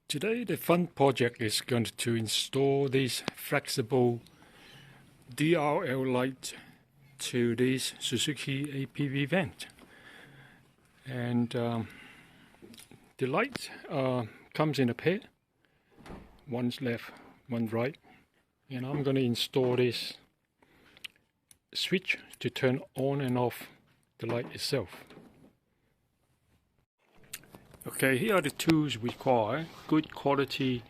Today the fun project is going to install this flexible DRL light to this Suzuki APV vent. And the light comes in a pair, one's left, one right, and I'm going to install this switch to turn on and off the light itself. Okay, here are the tools required. Good quality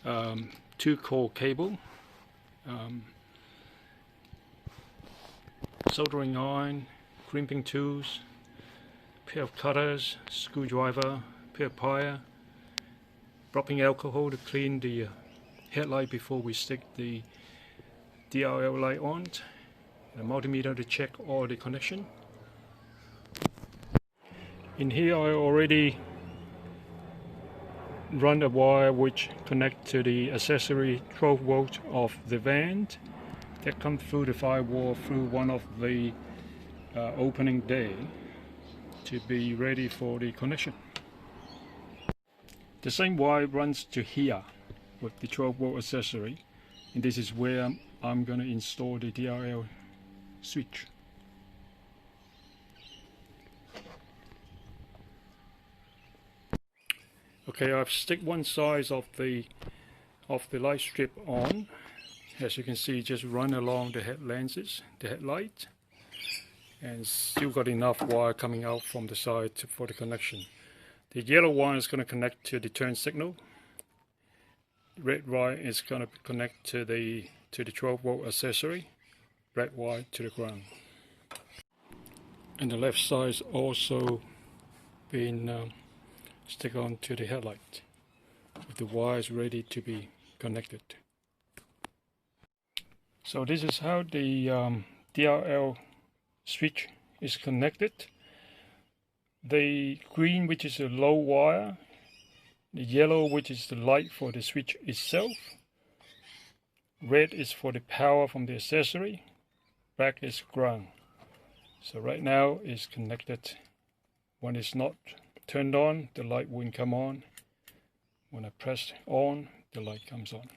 2-core cable, soldering iron, crimping tools, pair of cutters, screwdriver, pair of pliers, dropping alcohol to clean the headlight before we stick the DRL light on, and a multimeter to check all the connection. In here I already run a wire which connect to the accessory 12 volt of the vent that comes through the firewall through one of the opening day to be ready for the connection. The same wire runs to here with the 12 volt accessory, and this is where I'm going to install the DRL switch. Okay, I've stick one side of the light strip on. As you can see, just run along the headlight, and still got enough wire coming out from the side for the connection. The yellow one is going to connect to the turn signal. The red wire is going to connect to the 12 volt accessory. Black wire to the ground. And the left side is also been stick on to the headlight with the wires ready to be connected. So this is how the DRL switch is connected. The green, which is a low wire, the yellow, which is the light for the switch itself, red is for the power from the accessory, black is ground. So right now it's connected. When it's not turned on, the light won't come on. When I press on, the light comes on.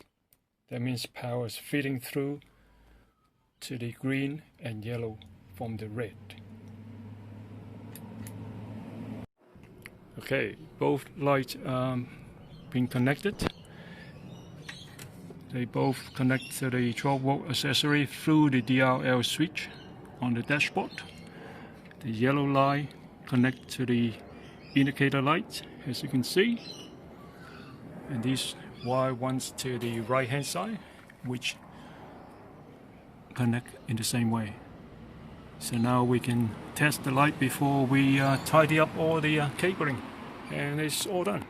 That means power is feeding through to the green and yellow from the red. Okay, both lights been connected. They both connect to the 12 volt accessory through the DRL switch on the dashboard. The yellow light connect to the indicator light, as you can see, and this wire runs to the right hand side, which connect in the same way. So now we can test the light before we tidy up all the cabling, and it's all done.